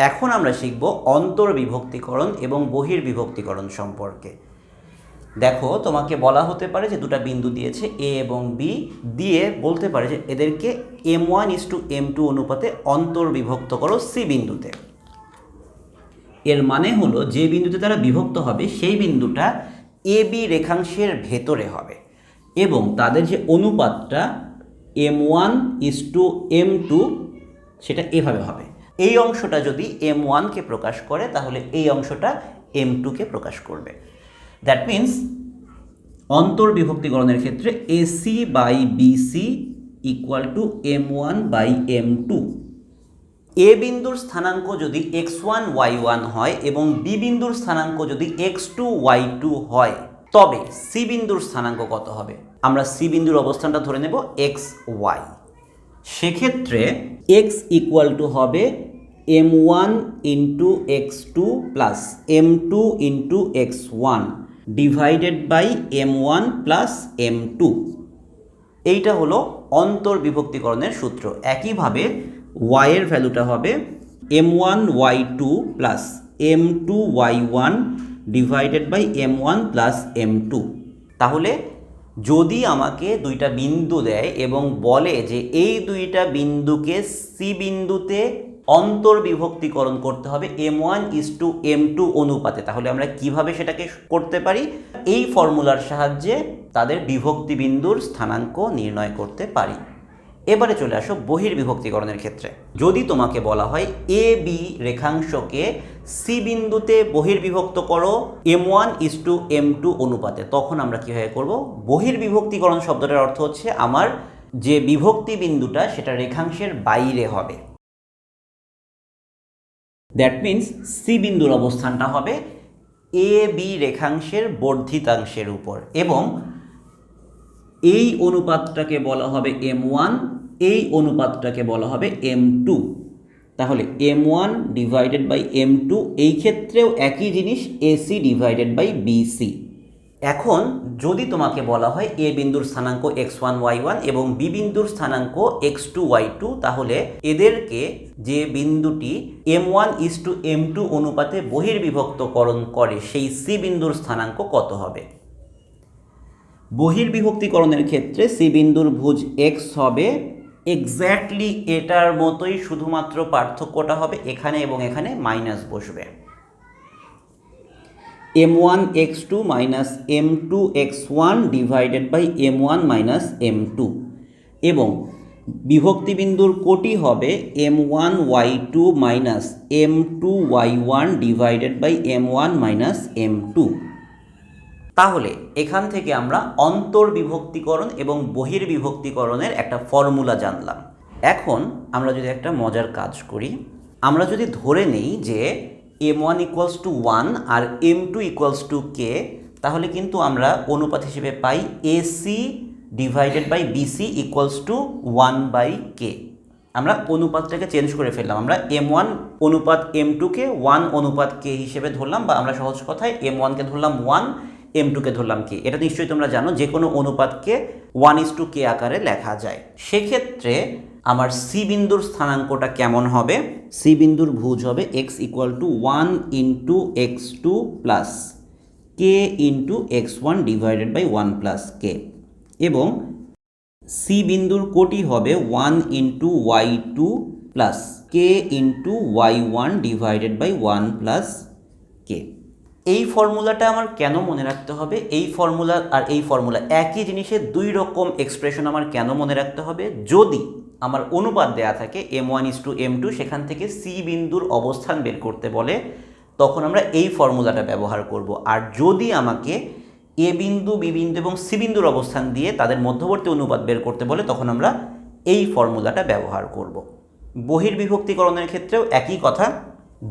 এখন আমরা শিখব অন্তর্বিভক্তিকরণ এবং বহির্বিভক্তিকরণ সম্পর্কে। দেখো, তোমাকে বলা হতে পারে যে দুটো বিন্দু দিয়েছে এ এবং বি, দিয়ে বলতে পারে যে এদেরকে m1:m2 অনুপাতে অন্তর্বিভক্ত করো সি বিন্দুতে। এর মানে হলো যে বিন্দুতে তারা বিভক্ত হবে সেই বিন্দুটা এ বি রেখাংশের ভেতরে হবে এবং তাদের যে অনুপাতটা m1:m2 সেটা এভাবে হবে। এই অংশটা যদি m1কে প্রকাশ করে তাহলে এই অংশটা m2কে প্রকাশ করবে। দ্যাট মিন্স অন্তর্বিভক্তিকরণের ক্ষেত্রে AC/BC = m1/m2। এ বিন্দুর স্থানাঙ্ক যদি x1 y1 হয় এবং বি বিন্দুর স্থানাঙ্ক যদি x2 y2 হয়, তবে সি বিন্দুর স্থানাঙ্ক কত হবে? আমরা সি বিন্দুর অবস্থানটা ধরে নেব xy। সেক্ষেত্রে x = হবে m1 × x2 plus m2 × x1 divided by m1 plus m2। এইটা হলো অন্তর্বিভক্তিকরণের সূত্র। একইভাবে y এর ভ্যালুটা হবে m1 y2 plus m2 y1 divided by m1 plus m2। তাহলে যদি আমাকে দুইটা বিন্দু দেয় এবং বলে যে এই দুইটা বিন্দুকে সি বিন্দুতে অন্তর্বিভক্তিকরণ করতে হবে m1:m2 অনুপাতে, তাহলে আমরা কিভাবে সেটাকে করতে পারি? এই ফর্মুলার সাহায্যে তাদের বিভক্তি বিন্দুর স্থানাঙ্ক নির্ণয় করতে পারি। এবারে চলে আসো বহির্বিভক্তিকরণের ক্ষেত্রে। যদি তোমাকে বলা হয় এ বি রেখাংশকে সি বিন্দুতে বহির্বিভক্ত করো m1:m2 অনুপাতে, তখন আমরা কীভাবে করব? বহির্বিভক্তিকরণ শব্দটার অর্থ হচ্ছে আমার যে বিভক্তি বিন্দুটা সেটা রেখাংশের বাইরে হবে। দ্যাট মিন্স সি বিন্দুর অবস্থানটা হবে এ বি রেখাংশের বর্ধিতাংশের উপর এবং এই অনুপাতটাকে বলা হবে m1, এই অনুপাতটাকে বলা হবে m2। তাহলে m1 ডিভাইডেড বাই m2, এই ক্ষেত্রেও একই জিনিস AC/BC। এখন যদি তোমাকে বলা হয় এ বিন্দুর স্থানাঙ্ক x1 y1 এবং বি বিন্দুর স্থানাঙ্ক x2 y2, তাহলে এদেরকে যে বিন্দুটি m1:m2 অনুপাতে বহির্বিভক্তকরণ করে সেই সি বিন্দুর স্থানাঙ্ক কত হবে? বহির্বিভক্তিকরণের ক্ষেত্রে সি বিন্দুর ভুজ x হবে এক্স্যাক্টলি এটার মতোই, শুধুমাত্র পার্থক্যটা হবে এখানে এবং এখানে মাইনাস বসবে। m1x2 minus m2x1 divided by m1 minus m2 এবং বিভক্তি বিন্দুর কোটি হবে m1y2 minus m2y1 divided by m1 minus m2। তাহলে এখান থেকে আমরা অন্তর্বিভক্তিকরণ এবং বহির্বিভক্তিকরণের একটা ফর্মুলা জানলাম। এখন আমরা যদি একটা মজার কাজ করি, আমরা যদি ধরে নেই যে m1 = 1 আর m2 = k, তাহলে কিন্তু আমরা অনুপাত হিসেবে পাই AC/BC = 1/k। আমরা অনুপাতটাকে চেঞ্জ করে ফেললাম, আমরা m1 অনুপাত m2কে 1:k হিসেবে ধরলাম, বা আমরা সহজ কথায় m1কে ধরলাম 1, m2কে ধরলাম k। এটা নিশ্চয়ই তোমরা জানো যে কোনো অনুপাতকে 1:k আকারে লেখা যায়। সেক্ষেত্রে আমার সি বিন্দুর স্থানাঙ্কটা কেমন হবে? সি বিন্দুর ভুজ হবে x = 1 × x2 plus k × x1 divided by 1 plus k এবং সি বিন্দুর কোটি হবে 1 × y2 plus k × y1 divided by 1 plus k। এই ফর্মুলাটা আমার কেন মনে রাখতে হবে? এই ফর্মুলা আর এই ফর্মুলা একই জিনিসের দুই রকম এক্সপ্রেশন আমার কেন মনে রাখতে হবে? যদি আমার অনুপাত দেয়া থাকে m1:m2, সেখান থেকে সি বিন্দুর অবস্থান বের করতে বলে, তখন আমরা এই ফর্মুলাটা ব্যবহার করব। আর যদি আমাকে এ বিন্দু, বি বিন্দু এবং সি বিন্দুর অবস্থান দিয়ে তাদের মধ্যবর্তী অনুপাত বের করতে বলে, তখন আমরা এই ফর্মুলাটা ব্যবহার করব। বহির্বিভক্তিকরণের ক্ষেত্রেও একই কথা।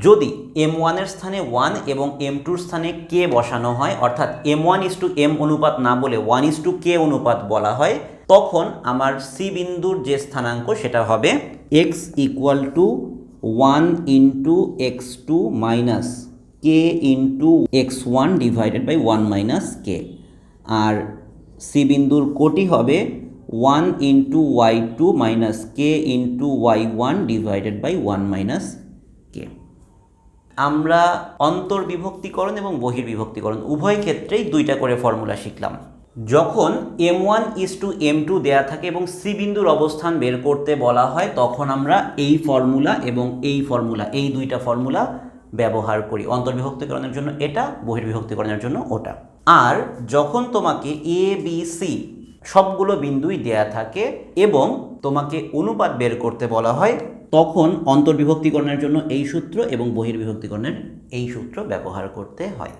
যদি m1 এর স্থানে 1 এবং m2 এর স্থানে k বসানো হয়, অর্থাৎ m1:m অনুপাত না বলে 1:k অনুপাত বলা হয়, তখন আমার সি বিন্দুর যে স্থানাঙ্ক সেটা হবে x = 1 × x2 minus k × x1 divided by 1 minus k। আর সি বিন্দুর কোটি হবে 1 × y2 minus k × y1 divided by 1 minus k। আমরা অন্তর্বিভক্তিকরণ এবং বহির্বিভক্তিকরণ উভয় ক্ষেত্রেই দুইটা করে ফর্মুলা শিখলাম। যখন m1:m2 দেয়া থাকে এবং সি বিন্দুর অবস্থান বের করতে বলা হয় তখন আমরা এই ফর্মুলা এবং এই ফর্মুলা, এই দুইটা ফর্মুলা ব্যবহার করি। অন্তর্বিভক্তিকরণের জন্য এটা, বহির্বিভক্তিকরণের জন্য ওটা। আর যখন তোমাকে এ বি সি সবগুলো বিন্দুই দেয়া থাকে এবং তোমাকে অনুপাত বের করতে বলা হয় তখন অন্তর্বিভক্তিকরণের জন্য এই সূত্র এবং বহির্বিভক্তিকরণের এই সূত্র ব্যবহার করতে হয়।